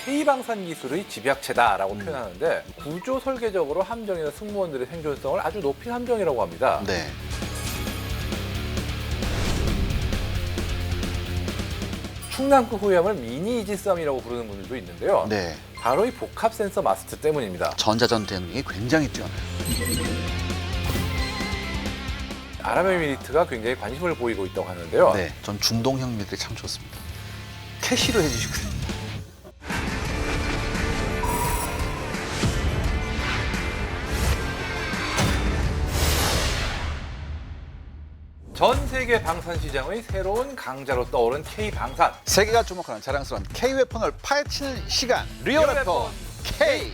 K방산 기술의 집약체다라고 표현하는데 구조 설계적으로 함정이나 승무원들의 생존성을 아주 높인 함정이라고 합니다. 네. 충남급 호위함을 미니 이지스함이라고 부르는 분들도 있는데요. 네. 바로 이 복합 센서 마스트 때문입니다. 전자전 대응이 굉장히 뛰어나요. 아랍에미리트가 굉장히 관심을 보이고 있다고 하는데요. 네. 전 중동 형님들이 참 좋습니다. 캐시로 해주시거든요. 전 세계 방산 시장의 새로운 강자로 떠오른 K방산. 세계가 주목하는 자랑스러운 K-웨폰을 파헤치는 시간. 리얼웨폰 K.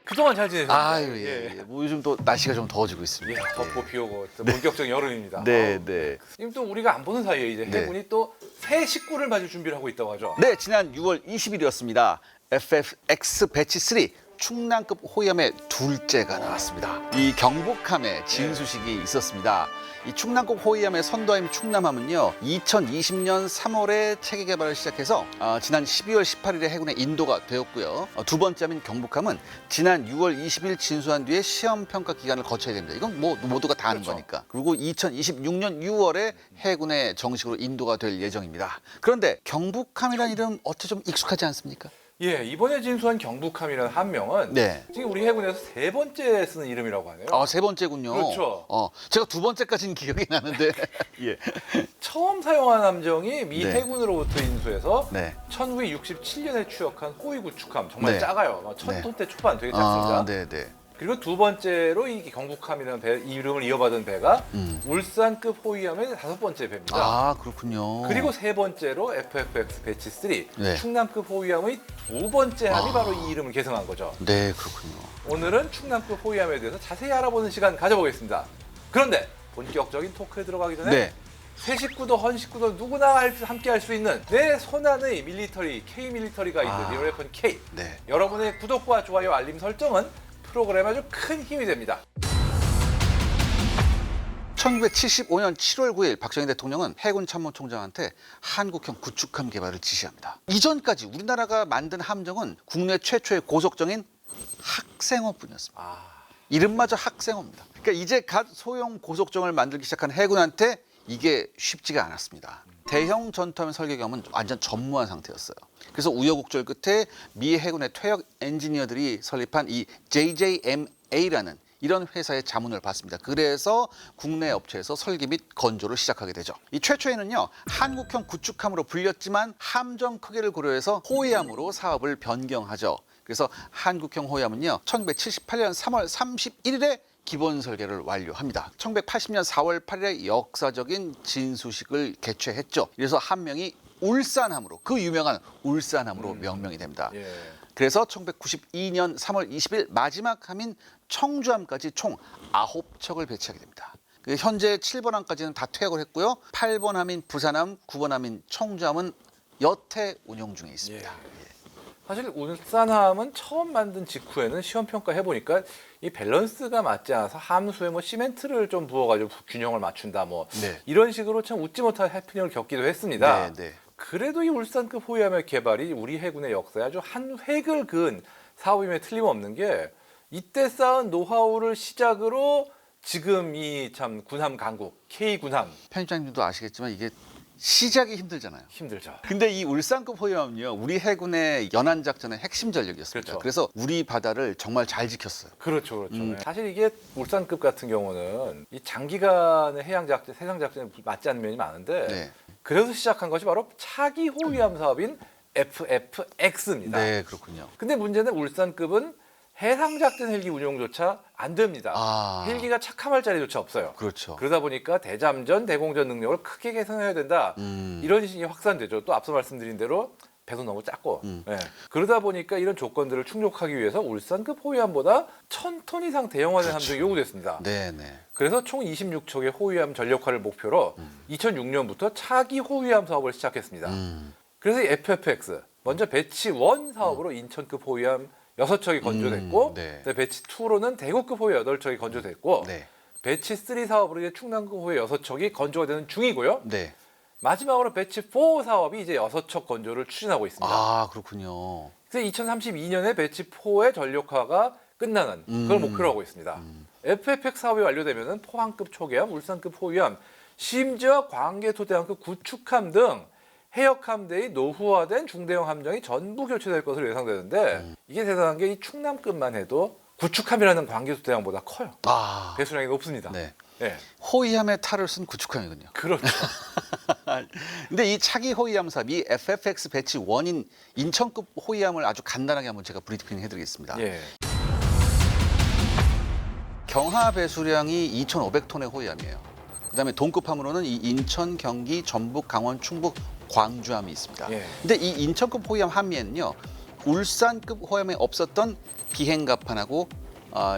그동안 잘 지내셨나요? 아유, 예. 뭐 요즘 또 날씨가 좀 더워지고 있습니다. 예, 덥고 비 오고 본격적인 여름입니다. 네, 네. 지금 또 우리가 안 보는 사이에 이제 네. 해군이 또 새 식구를 맞을 준비를 하고 있다고 하죠. 네, 지난 6월 20일이었습니다. FFX 배치 3 충남급 호위함의 둘째가 나왔습니다. 이 경북함에 진수식이 있었습니다. 이 충남급 호위함의 선도함 충남함은요, 2020년 3월에 체계 개발을 시작해서 지난 12월 18일에 해군에 인도가 되었고요. 두 번째 함인 경북함은 지난 6월 20일 진수한 뒤에 시험 평가 기간을 거쳐야 됩니다. 이건 뭐 모두가 다 아는 그렇죠. 거니까. 그리고 2026년 6월에 해군에 정식으로 인도가 될 예정입니다. 그런데 경북함이라는 이름 어째 좀 익숙하지 않습니까? 예, 이번에 진수한 경북함이라는 함명은 네. 지금 우리 해군에서 세 번째 쓰는 이름이라고 하네요. 세 번째군요. 그렇죠. 제가 두 번째까지는 기억이 나는데. 예. 처음 사용한 함정이 미 네. 해군으로부터 인수해서 네. 1967년에 추역한 호위 구축함. 정말 네. 작아요. 천 네. 톤대 초반 되게 작습니다. 네, 네. 그리고 두 번째로 이 경북함이라는 배 이름을 이어받은 배가 울산급 호위함의 다섯 번째 배입니다. 그렇군요. 그리고 세 번째로 FFX 배치 3 네. 충남급 호위함의 두 번째 함이 바로 이 이름을 계승한 거죠. 네, 그렇군요. 오늘은 충남급 호위함에 대해서 자세히 알아보는 시간 가져보겠습니다. 그런데 본격적인 토크에 들어가기 전에 네. 새 식구도 헌 식구도 누구나 함께 할 수 있는 내 손안의 밀리터리 K 밀리터리가 있는 리얼웨폰 K. 네. 여러분의 구독과 좋아요, 알림 설정은 프로그램에 아주 큰 힘이 됩니다. 1975년 7월 9일 박정희 대통령은 해군 참모총장한테 한국형 구축함 개발을 지시합니다. 이전까지 우리나라가 만든 함정은 국내 최초의 고속정인 학생호뿐이었습니다. 이름마저 학생호입니다. 그러니까 이제 갓 소형 고속정을 만들기 시작한 해군한테 이게 쉽지가 않았습니다. 대형 전투함 설계 경험은 완전 전무한 상태였어요. 그래서 우여곡절 끝에 미 해군의 퇴역 엔지니어들이 설립한 이 JJMA라는 이런 회사의 자문을 받습니다. 그래서 국내 업체에서 설계 및 건조를 시작하게 되죠. 이 최초에는요, 한국형 구축함으로 불렸지만 함정 크기를 고려해서 호위함으로 사업을 변경하죠. 그래서 한국형 호위함은요, 1978년 3월 31일에 기본 설계를 완료합니다. 1980년 4월 8일에 역사적인 진수식을 개최했죠. 그래서 함명이 울산함으로, 그 유명한 울산함으로 명명이 됩니다. 예. 그래서 1992년 3월 20일 마지막 함인 청주함까지 총 9척을 배치하게 됩니다. 현재 7번 함까지는 다 퇴역을 했고요. 8번 함인 부산함, 9번 함인 청주함은 여태 운용 중에 있습니다. 사실 울산함은 처음 만든 직후에는 시험 평가 해보니까 이 밸런스가 맞지 않아서 함수에 뭐 시멘트를 좀 부어가지고 균형을 맞춘다 뭐 네. 이런 식으로 참 웃지 못할 해프닝을 겪기도 했습니다. 네, 네. 그래도 이 울산급 호위함의 개발이 우리 해군의 역사에 아주 한 획을 그은 사업임에 틀림없는 게 이때 쌓은 노하우를 시작으로 지금 이 참 군함 강국 K군함 편집장님도 아시겠지만 이게 시작이 힘들잖아요. 힘들죠. 근데 이 울산급 호위함은요, 우리 해군의 연안 작전의 핵심 전력이었습니다. 그렇죠. 그래서 우리 바다를 정말 잘 지켰어요. 그렇죠, 그렇죠. 사실 이게 울산급 같은 경우는 이 장기간의 해양 작전, 해상 작전에 맞지 않는 면이 많은데 네. 그래서 시작한 것이 바로 차기 호위함 사업인 FFX입니다. 네, 그렇군요. 근데 문제는 울산급은 해상 작전 헬기 운용조차 안 됩니다. 헬기가 착함할 자리조차 없어요. 그렇죠. 그러다 보니까 대잠전, 대공전 능력을 크게 개선해야 된다. 이런 식이 확산되죠. 또 앞서 말씀드린 대로 배도 너무 작고. 예. 그러다 보니까 이런 조건들을 충족하기 위해서 울산급 호위함보다 1000톤 이상 대형화된 함정이 요구됐습니다. 네, 네. 그래서 총 26척의 호위함 전력화를 목표로 2006년부터 차기 호위함 사업을 시작했습니다. 그래서 이 FFX, 먼저 배치 1 사업으로 인천급 호위함 6척이 건조됐고 네. 배치 2로는 대구급 호위 8척이 건조됐고 네. 배치 3 사업으로 이제 충남급 호위 6척이 건조가 되는 중이고요. 네. 마지막으로 배치 4 사업이 이제 6척 건조를 추진하고 있습니다. 아, 그렇군요. 그래서 2032년에 배치 4의 전력화가 끝나는 그걸 목표로 하고 있습니다. FFX 사업이 완료되면 포항급 초계함, 울산급 호위함, 심지어 광개토대함급 구축함 등 해역함대의 노후화된 중대형 함정이 전부 교체될 것으로 예상되는데 이게 대단한 게 이 충남급만 해도 구축함이라는 광개토대함보다 커요. 아, 배수량이 높습니다. 네. 네. 호위함의 탈을 쓴 구축함이군요. 그렇죠. 근데 이 차기 호위함 사업이 FFX 배치 1인 인천급 호위함을 아주 간단하게 한번 제가 브리핑 해드리겠습니다. 예. 경하 배수량이 2,500톤의 호위함이에요. 그다음에 동급함으로는 이 인천, 경기, 전북, 강원, 충북, 광주함이 있습니다. 예. 근데 이 인천급 호위함 함미에는요, 울산급 호위함에 없었던 비행갑판하고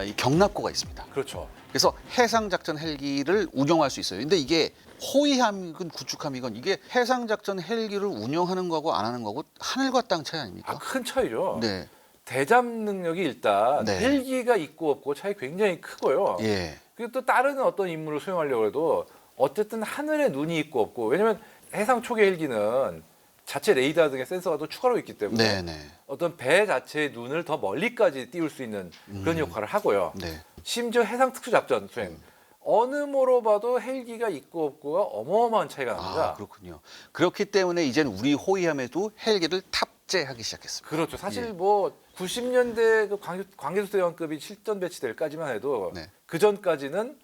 이 경납고가 있습니다. 그렇죠. 그래서 해상작전 헬기를 운영할 수 있어요. 근데 이게 호위함이건 구축함이건 이게 해상작전 헬기를 운영하는 거하고 안 하는 거하고 하늘과 땅 차이 아닙니까? 아, 큰 차이죠. 네. 대잠 능력이 일단 네. 헬기가 있고 없고 차이 굉장히 크고요. 예. 그리고 또 다른 어떤 임무를 수행하려고 해도 어쨌든 하늘에 눈이 있고 없고 왜냐면 해상 초계 헬기는 자체 레이더 등의 센서가 또 추가로 있기 때문에 네네. 어떤 배 자체의 눈을 더 멀리까지 띄울 수 있는 그런 역할을 하고요. 네. 심지어 해상 특수작전 수행 어느 모로 봐도 헬기가 있고 없고가 어마어마한 차이가 납니다. 아, 그렇군요. 그렇기 때문에 이제는 우리 호위함에도 헬기를 탑재하기 시작했습니다. 그렇죠. 사실 예. 뭐 90년대 그 광개토대왕급이 실전 배치될까지만 해도 네. 그 전까지는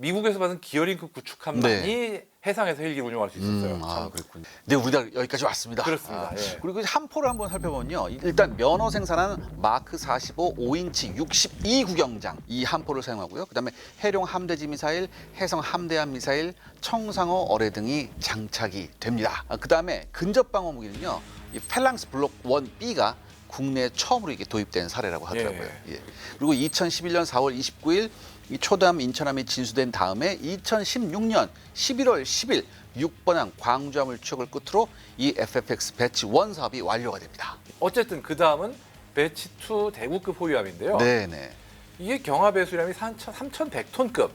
미국에서 받은 기어링급 구축함만이 해상에서 헬기를 운영할 수 있었어요. 아, 참. 그렇군요. 네, 우리나라 여기까지 왔습니다. 그렇습니다. 아, 예. 그리고 함포를 한번 살펴보면요. 일단 면허 생산하는 마크 45 5인치 62구경장 이 함포를 사용하고요. 그다음에 해룡 함대지 미사일, 해성 함대함 미사일, 청상어 어뢰 등이 장착이 됩니다. 그다음에 근접 방어 무기는요. 이 펠랑스 블록 1B가 국내에 처음으로 이게 도입된 사례라고 하더라고요. 예. 그리고 2011년 4월 29일 이 초담 인천함이 진수된 다음에 2016년 11월 10일 6번함 광주함을 추억을 끝으로 이 FFX 배치 1 사업이 완료가 됩니다. 어쨌든 그 다음은 배치 2 대구급 호위함인데요. 네네. 이게 경하 배수량이 3,100톤급.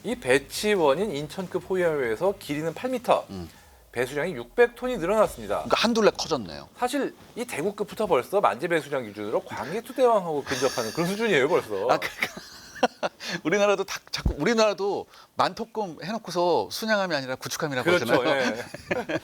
이 배치 1인 인천급 호위함에 비해서 길이는 8m, 배수량이 600톤이 늘어났습니다. 그러니까 한둘레 커졌네요. 사실 이 대구급부터 벌써 만재 배수량 기준으로 광개토대왕하고 근접하는 그런 수준이에요, 벌써. 아, 그러니까 우리나라도 자꾸 우리나라도 만토급 해놓고서 순양함이 아니라 구축함이라고 그렇죠. 하잖아요. 예.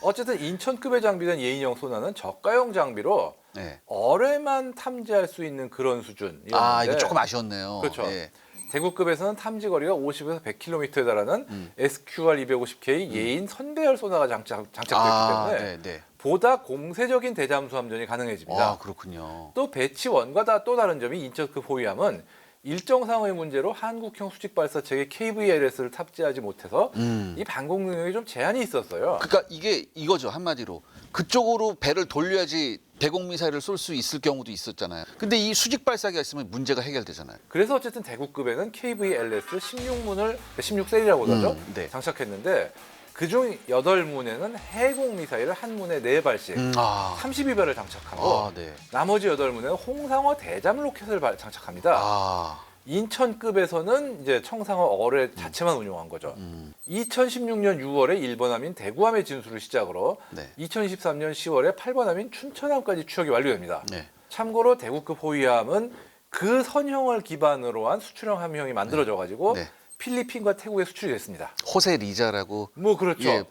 어쨌든 인천급에 장비된 예인형 소나는 저가형 장비로 네. 어뢰만 탐지할 수 있는 그런 수준이었는데 아, 이거 조금 아쉬웠네요. 그렇죠. 예. 대구급에서는 탐지 거리가 50에서 100km에 달하는 SQR 250K 예인 선배열 소나가 장착되어 있기 때문에 네, 네. 보다 공세적인 대잠수 함전이 가능해집니다. 아, 그렇군요. 또 배치 1과 또 다른 점이 인천급 호위함은 일정상의 문제로 한국형 수직 발사체계 KVLS를 탑재하지 못해서 이 방공 능력이 좀 제한이 있었어요. 그러니까 이게 이거죠, 한마디로. 그쪽으로 배를 돌려야지 대공 미사일을 쏠 수 있을 경우도 있었잖아요. 근데 이 수직 발사기가 있으면 문제가 해결되잖아요. 그래서 어쨌든 대구급에는 KVLS 16문을 16셀이라고 하죠. 네. 장착했는데 그중 8문에는 해공 미사일을 한 문에 4발씩 아. 32발을 장착하고 아, 네. 나머지 8문에는 홍상어 대잠 로켓을 장착합니다. 아. 인천급에서는 이제 청상어 어뢰 자체만 운용한 거죠. 2016년 6월에 1번함인 대구함의 진수를 시작으로 네. 2023년 10월에 8번함인 춘천함까지 추억이 완료됩니다. 네. 참고로 대구급 호위함은 그 선형을 기반으로 한 수출형 함형이 만들어져 가지고 네. 필리핀과 태국에 수출이 됐습니다. 호세 리자라고 뭐 그렇죠. 예,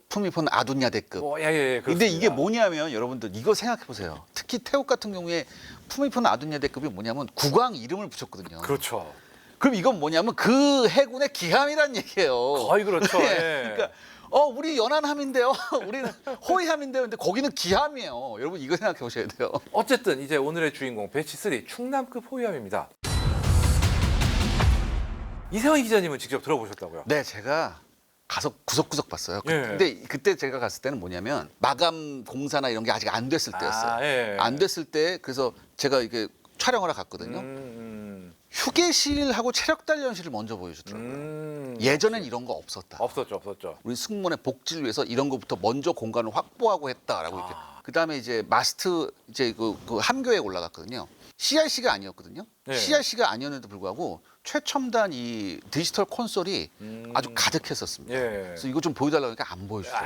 푸미폰 아둔야대급. 예, 근데 이게 뭐냐면 여러분들 이거 생각해 보세요. 특히 태국 같은 경우에 푸미폰 아둔야대급이 뭐냐면 국왕 이름을 붙였거든요. 그렇죠. 그럼 이건 뭐냐면 그 해군의 기함이란 얘기예요. 거의 그렇죠. 예. 예. 그러니까 우리 연안함인데요. 우리는 호위함인데요. 근데 거기는 기함이에요. 여러분 이거 생각해 보셔야 돼요. 어쨌든 이제 오늘의 주인공 배치 3 충남급 호위함입니다. 이세환 기자님은 직접 들어보셨다고요? 네, 제가 가서 구석구석 봤어요. 예. 근데 그때 제가 갔을 때는 뭐냐면 마감 공사나 이런 게 아직 안 됐을 때였어요. 아, 예. 안 됐을 때 그래서 제가 이게 촬영하러 갔거든요. 휴게실하고 체력 단련실을 먼저 보여주더라고요. 예전엔 이런 거 없었다. 없었죠. 우리 승무원의 복지를 위해서 이런 것부터 먼저 공간을 확보하고 했다라고 이렇게. 그다음에 이제 마스트 이제 그 함교에 올라갔거든요. CRC가 아니었거든요. 네. CRC가 아니었는데도 불구하고 최첨단 이 디지털 콘솔이 아주 가득했었습니다. 예. 그래서 이거 좀 보여달라고 하니까 안 보여주죠. 아,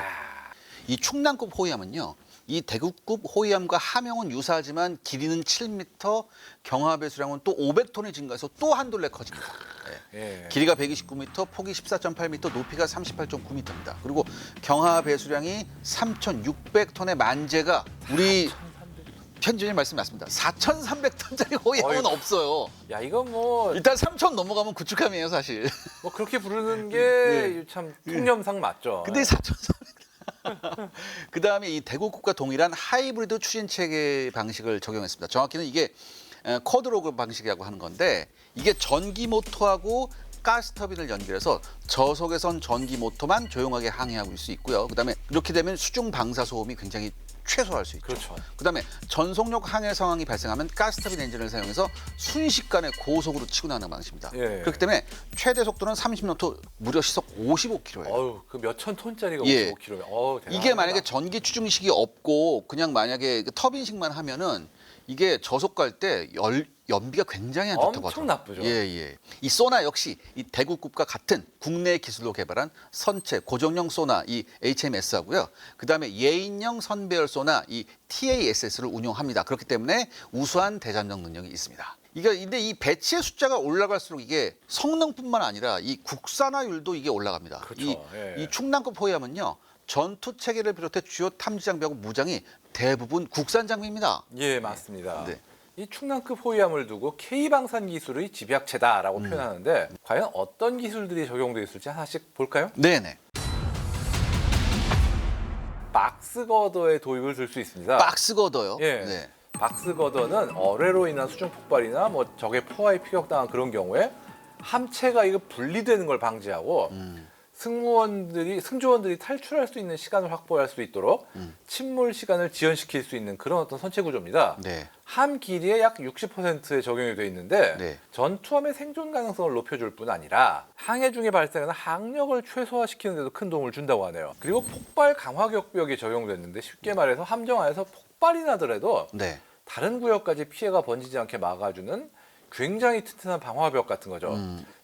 이 충남급 호위함은요. 이 대구급 호위함과 함형은 유사하지만 길이는 7m, 경하 배수량은 또 500톤이 증가해서 또 한 둘레 커집니다. 예. 예. 길이가 129m, 폭이 14.8m, 높이가 38.9m입니다. 그리고 경하 배수량이 3,600톤의 만재가 우리 편집님 말씀 맞습니다. 4,300톤짜리 호위함은 어이구. 없어요. 야, 이건 뭐, 일단 3,000 넘어가면 구축함이에요, 사실. 뭐 그렇게 부르는 게 참 통념상 맞죠. 근데 4,300. 그다음에 이 대구급과 동일한 하이브리드 추진 체계 방식을 적용했습니다. 정확히는 이게 쿼드로그 방식이라고 하는 건데 이게 전기 모터하고 가스 터빈을 연결해서 저속에선 전기 모터만 조용하게 항해하고 있을 수 있고요. 그다음에 이렇게 되면 수중 방사 소음이 굉장히 최소화할 수 있죠. 그렇죠. 그다음에 전속력 항해 상황이 발생하면 가스터빈 엔진을 사용해서 순식간에 고속으로 치고 나가는 방식입니다. 예. 그렇기 때문에 최대 속도는 30노트, 무려 시속 55km예요. 어우, 그 몇천 톤짜리가 예. 55km. 어우, 대단하다. 이게 만약에 전기 추중식이 없고 그냥 만약에 그 터빈식만 하면은 이게 저속 갈 때 연비가 굉장히 안 좋다고 하죠. 엄청 나쁘죠. 예. 이 소나 역시 이 대구급과 같은 국내 기술로 개발한 선체 고정형 소나 이 HMS하고요. 그다음에 예인형 선배열 소나 이 TASS를 운용합니다. 그렇기 때문에 우수한 대전적 능력이 있습니다. 근데 이 배치의 숫자가 올라갈수록 이게 성능뿐만 아니라 이 국산화율도 이게 올라갑니다. 그렇죠. 예. 이 충남급 호위함은요. 전투 체계를 비롯해 주요 탐지 장비하고 무장이 대부분 국산 장비입니다. 예, 맞습니다. 네. 이 충남급 호위함을 두고 K방산 기술의 집약체다라고 표현하는데 과연 어떤 기술들이 적용되어 있을지 하나씩 볼까요? 네네. 박스거더의 도입을 들 수 있습니다. 박스 거더요. 예. 네. 박스거더는 어뢰로 인한 수중 폭발이나 뭐 적의 포화에 피격당한 그런 경우에 함체가 이거 분리되는 걸 방지하고 승조원들이 탈출할 수 있는 시간을 확보할 수 있도록 침몰 시간을 지연시킬 수 있는 그런 어떤 선체 구조입니다. 네. 함 길이의 약 60%에 적용이 되어 있는데 네. 전투함의 생존 가능성을 높여줄 뿐 아니라 항해 중에 발생하는 항력을 최소화시키는 데도 큰 도움을 준다고 하네요. 그리고 폭발 강화 격벽이 적용됐는데 쉽게 말해서 함정 안에서 폭발이 나더라도 네. 다른 구역까지 피해가 번지지 않게 막아주는 굉장히 튼튼한 방화벽 같은 거죠.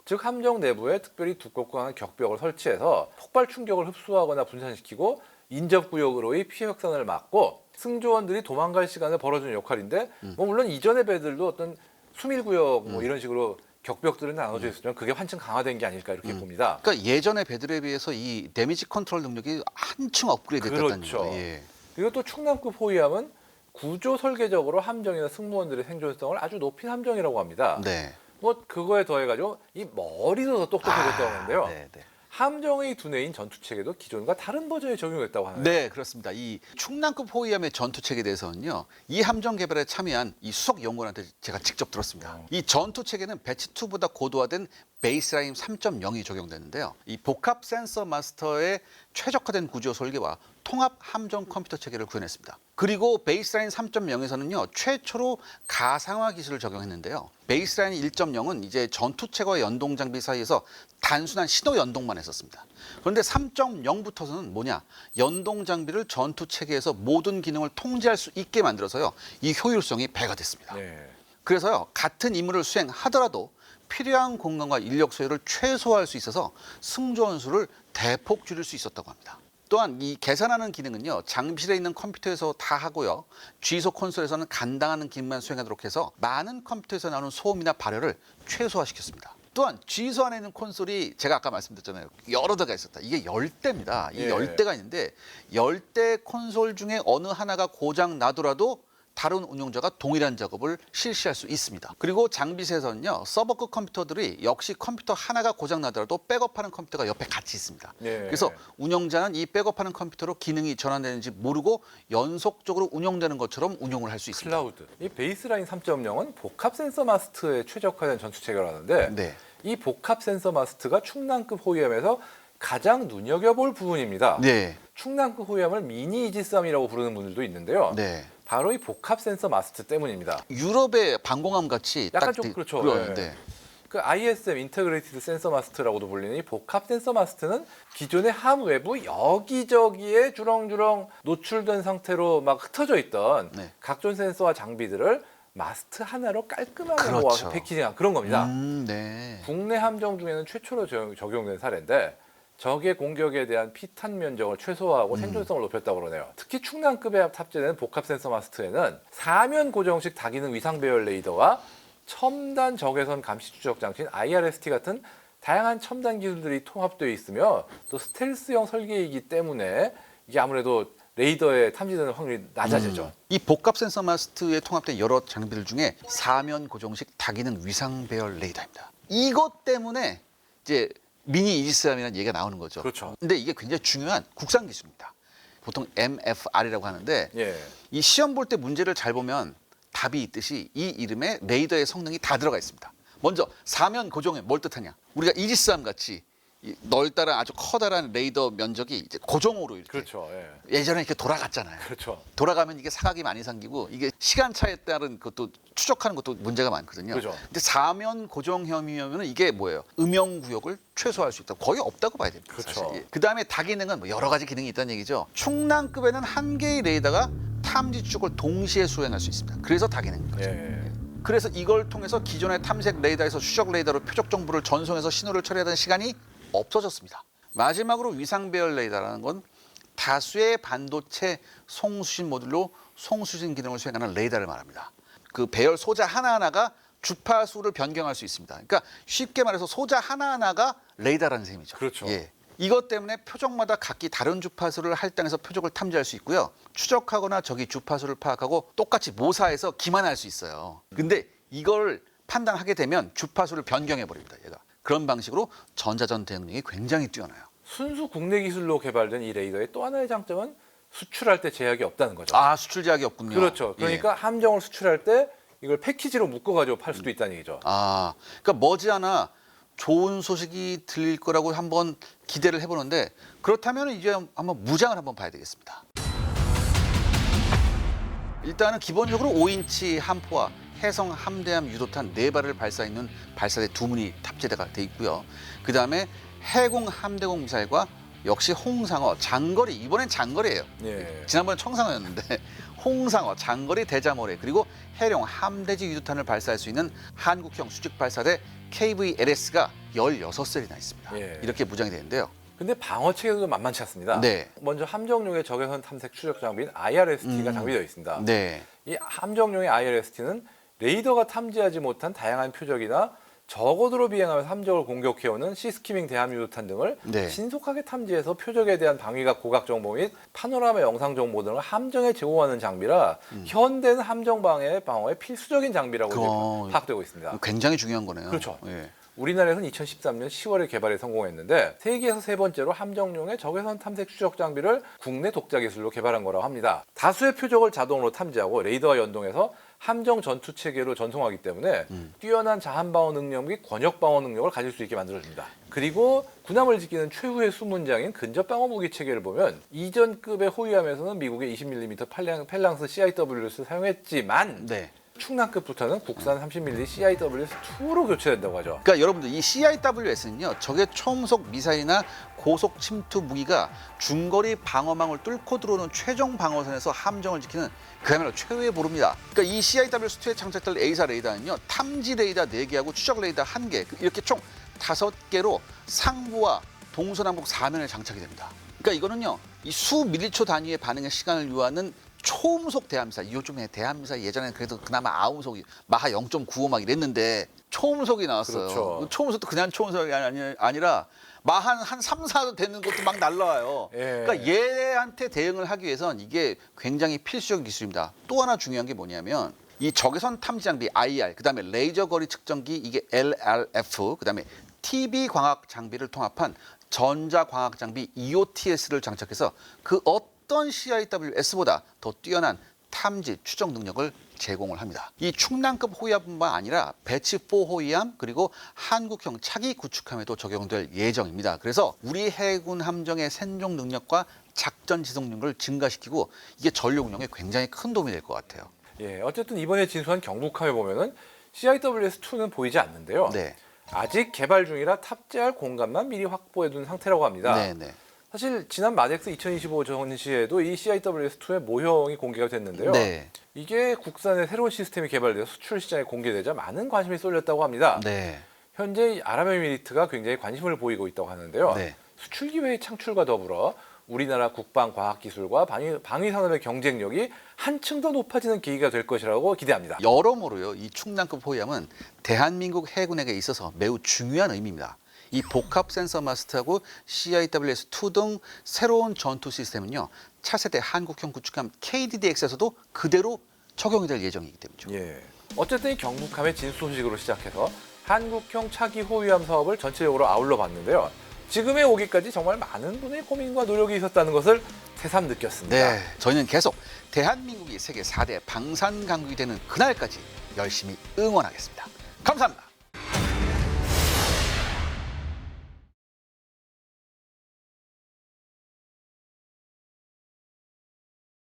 즉 함정 내부에 특별히 두껍고 강한 격벽을 설치해서 폭발 충격을 흡수하거나 분산시키고 인접구역으로의 피해 확산을 막고 승조원들이 도망갈 시간을 벌어주는 역할인데 뭐 물론 이전의 배들도 어떤 수밀구역 뭐 이런 식으로 격벽들은 나눠져 있었지만 그게 한층 강화된 게 아닐까 이렇게 봅니다. 그러니까 예전의 배들에 비해서 이 데미지 컨트롤 능력이 한층 업그레이드 됐다는 그렇죠. 거예요. 예. 그리고 또 충남급 호위함은 구조 설계적으로 함정이나 승무원들의 생존성을 아주 높인 함정이라고 합니다. 네. 뭐 그거에 더해가지고 이 머리도 더 똑똑해졌다고 하는데요. 네, 네. 함정의 두뇌인 전투 체계도 기존과 다른 버전이 적용됐다고 하네요. 네, 그렇습니다. 이 충남급 호위함의 전투 체계에 대해서는요. 이 함정 개발에 참여한 이 수석 연구원한테 제가 직접 들었습니다. 이 전투 체계는 배치 2보다 고도화된 베이스라인 3.0이 적용되는데요. 이 복합 센서 마스터의 최적화된 구조 설계와 통합 함정 컴퓨터 체계를 구현했습니다. 그리고 베이스라인 3.0에서는요. 최초로 가상화 기술을 적용했는데요. 베이스라인 1.0은 이제 전투체계와 연동 장비 사이에서 단순한 신호 연동만 했었습니다. 그런데 3.0부터는 뭐냐? 연동 장비를 전투 체계에서 모든 기능을 통제할 수 있게 만들어서요. 이 효율성이 배가 됐습니다. 네. 그래서요. 같은 임무를 수행하더라도 필요한 공간과 인력 소요를 최소화할 수 있어서 승조원 수를 대폭 줄일 수 있었다고 합니다. 또한 이 계산하는 기능은요. 장비실에 있는 컴퓨터에서 다 하고요. G소 콘솔에서는 간당하는 기능만 수행하도록 해서 많은 컴퓨터에서 나오는 소음이나 발열을 최소화시켰습니다. 또한 G소 안에 있는 콘솔이 제가 아까 말씀드렸잖아요. 여러 대가 있었다. 이게 10대입니다. 이 예. 10대가 있는데 10대 콘솔 중에 어느 하나가 고장 나더라도 다른 운용자가 동일한 작업을 실시할 수 있습니다. 그리고 장비실에서는요. 서버급 컴퓨터들이 역시 컴퓨터 하나가 고장 나더라도 백업하는 컴퓨터가 옆에 같이 있습니다. 예. 그래서 운영자는 이 백업하는 컴퓨터로 기능이 전환되는지 모르고 연속적으로 운영되는 것처럼 운용을 할 수 있습니다. 클라우드. 이 베이스라인 3.0은 복합 센서 마스트에 최적화된 전투 체계를 하는데 네. 이 복합 센서 마스트가 충남급 호위함에서 가장 눈여겨볼 부분입니다. 네. 충남급 호위함을 미니 이지스함이라고 부르는 분들도 있는데요. 네. 바로 이 복합 센서 마스트 때문입니다. 유럽의 방공함 같이 약간 딱 좀 그렇죠. 그런데 그 ISM 인터그레이티드 센서 마스트라고도 불리는 이 복합 센서 마스트는 기존의 함 외부 여기저기에 주렁주렁 노출된 상태로 막 흩어져 있던 네. 각종 센서와 장비들을 마스트 하나로 깔끔하게 그렇죠. 모아서 패키징한 그런 겁니다. 네. 국내 함정 중에는 최초로 적용된 사례인데 적의 공격에 대한 피탄 면적을 최소화하고 생존성을 높였다고 그러네요. 특히 충남급에 탑재된 복합 센서 마스트에는 사면 고정식 다기능 위상 배열 레이더와 첨단 적외선 감시 추적 장치인 IRST 같은 다양한 첨단 기술들이 통합되어 있으며 또 스텔스형 설계이기 때문에 이게 아무래도 레이더에 탐지되는 확률이 낮아지죠. 이 복합 센서 마스트에 통합된 여러 장비들 중에 사면 고정식 다기능 위상 배열 레이더입니다. 이것 때문에 이제 미니 이지스함이라는 얘기가 나오는 거죠. 그렇죠. 근데 이게 굉장히 중요한 국산 기술입니다. 보통 MFR이라고 하는데 예. 이 시험 볼 때 문제를 잘 보면 답이 있듯이 이 이름에 레이더의 성능이 다 들어가 있습니다. 먼저 사면 고정에 뭘 뜻하냐? 우리가 이지스함 같이 이 넓다란 아주 커다란 레이더 면적이 이제 고정으로 이렇게 그렇죠. 예. 예전에 이렇게 돌아갔잖아요. 그렇죠. 돌아가면 이게 사각이 많이 생기고 이게 시간차에 따른 것도 추적하는 것도 문제가 많거든요. 그죠. 근데 사면 고정형이면 이게 뭐예요? 음영 구역을 최소화할 수 있다. 거의 없다고 봐야 됩니다. 그렇죠. 사실. 그다음에 다기능은 뭐 여러 가지 기능이 있다는 얘기죠. 충남급에는 한 개의 레이더가 탐지 추적을 동시에 수행할 수 있습니다. 그래서 다기능인 거죠. 예. 그래서 이걸 통해서 기존의 탐색 레이더에서 추적 레이더로 표적 정보를 전송해서 신호를 처리하던 시간이 없어졌습니다. 마지막으로 위상 배열 레이더라는 건 다수의 반도체 송수신 모듈로 송수신 기능을 수행하는 레이더를 말합니다. 그 배열 소자 하나하나가 주파수를 변경할 수 있습니다. 그러니까 쉽게 말해서 소자 하나하나가 레이더라는 셈이죠. 그렇죠. 예. 이것 때문에 표적마다 각기 다른 주파수를 할당해서 표적을 탐지할 수 있고요. 추적하거나 적이 주파수를 파악하고 똑같이 모사해서 기만할 수 있어요. 근데 이걸 판단하게 되면 주파수를 변경해 버립니다. 얘가. 그런 방식으로 전자전 대응력이 굉장히 뛰어나요. 순수 국내 기술로 개발된 이 레이더의 또 하나의 장점은 수출할 때 제약이 없다는 거죠. 아, 수출 제약이 없군요. 그렇죠. 그러니까 함정을 수출할 때 이걸 패키지로 묶어가지고 팔 수도 있다는 얘기죠. 아, 그러니까 머지않아 좋은 소식이 들릴 거라고 한번 기대를 해보는데 그렇다면 이제 한번 무장을 한번 봐야 되겠습니다. 일단은 기본적으로 5인치 함포와 해성 함대함 유도탄 4발을 발사하는 발사대 2문이 탑재가 돼 있고요. 그 다음에 해공 함대공 미사일과 역시 홍상어 장거리, 이번엔 장거리예요. 예. 지난번에 청상어였는데 홍상어 장거리 대자모래 그리고 해룡 함대지 유도탄을 발사할 수 있는 한국형 수직 발사대 KVLS가 16셀이나 있습니다. 예. 이렇게 무장이 되는데요. 근데 방어 체계도 만만치 않습니다. 네. 먼저 함정용의 적외선 탐색 추적 장비인 IRST가 장비되어 있습니다. 네. 이 함정용의 IRST는 레이더가 탐지하지 못한 다양한 표적이나 저고도로 비행하면서 함정을 공격해오는 시스키밍 대함 유도탄 등을 네. 신속하게 탐지해서 표적에 대한 방위각 고각 정보 및 파노라마 영상 정보 등을 함정에 제공하는 장비라 현대는 함정 방어에 필수적인 장비라고 이제 파악되고 있습니다. 굉장히 중요한 거네요. 그렇죠. 예. 우리나라에서는 2013년 10월에 개발에 성공했는데 세계에서 세 번째로 함정용의 적외선 탐색 추적 장비를 국내 독자 기술로 개발한 거라고 합니다. 다수의 표적을 자동으로 탐지하고 레이더와 연동해서 함정 전투 체계로 전송하기 때문에 뛰어난 자한 방어 능력 및 권역 방어 능력을 가질 수 있게 만들어집니다. 그리고 군함을 지키는 최후의 수문장인 근접 방어 무기 체계를 보면 이전급의 호위함에서는 미국의 20mm 펠랑스 CIW를 사용했지만 네. 충남급부터는 국산 30mm CIWS2로 교체된다고 하죠. 그러니까 여러분들 이 CIWS는요 적의 초음속 미사일이나 고속 침투 무기가 중거리 방어망을 뚫고 들어오는 최종 방어선에서 함정을 지키는 그야말로 최후의 보루입니다. 그러니까 이 CIWS2에 장착될 A사 레이더는요 탐지 레이더 4개하고 추적 레이더 1개 이렇게 총 5개로 상부와 동서남북 4면에 장착이 됩니다. 그러니까 이거는요 이 수 밀리초 단위의 반응의 시간을 요하는 초음속 대함미사일, 요즘에 대함미사일 예전에는 그래도 그나마 아음속이 마하 0.95 막 이랬는데 초음속이 나왔어요. 그렇죠. 초음속도 그냥 초음속이 아니라 마하 한 3, 4도 되는 것도 막 날라와요. 예. 그러니까 얘한테 대응을 하기 위해선 이게 굉장히 필수적인 기술입니다. 또 하나 중요한 게 뭐냐면 이 적외선 탐지 장비 IR, 그다음에 레이저 거리 측정기 이게 LRF, 그다음에 TV 광학 장비를 통합한 전자 광학 장비 EOTS를 장착해서 그 어떤 CIWS보다 더 뛰어난 탐지 추적 능력을 제공을 합니다. 이 충남급 호위함뿐만 아니라 배치4 호위함 그리고 한국형 차기 구축함에도 적용될 예정입니다. 그래서 우리 해군 함정의 생존 능력과 작전 지속력을 증가시키고 이게 전력 운영에 굉장히 큰 도움이 될 것 같아요. 예, 어쨌든 이번에 진수한 경북함에 보면은 CIWS2는 보이지 않는데요. 네. 아직 개발 중이라 탑재할 공간만 미리 확보해둔 상태라고 합니다. 네, 네. 사실 지난 마덱스 2025 전시에도 이 CIWS2의 모형이 공개가 됐는데요. 네. 이게 국산의 새로운 시스템이 개발돼서 수출 시장에 공개되자 많은 관심이 쏠렸다고 합니다. 네. 현재 이 아랍에미리트가 굉장히 관심을 보이고 있다고 하는데요. 네. 수출 기회의 창출과 더불어 우리나라 국방 과학기술과 방위 산업의 경쟁력이 한층 더 높아지는 계기가 될 것이라고 기대합니다. 여러모로요, 이 충남급 호위함은 대한민국 해군에게 있어서 매우 중요한 의미입니다. 이 복합 센서 마스트하고 CIWS-2 등 새로운 전투 시스템은요, 차세대 한국형 구축함 KDDX에서도 그대로 적용이 될 예정이기 때문이죠. 예. 어쨌든 이 경북함의 진수 소식으로 시작해서 한국형 차기 호위함 사업을 전체적으로 아울러 봤는데요. 지금에 오기까지 정말 많은 분의 고민과 노력이 있었다는 것을 새삼 느꼈습니다. 네, 저희는 계속 대한민국이 세계 4대 방산 강국이 되는 그날까지 열심히 응원하겠습니다. 감사합니다.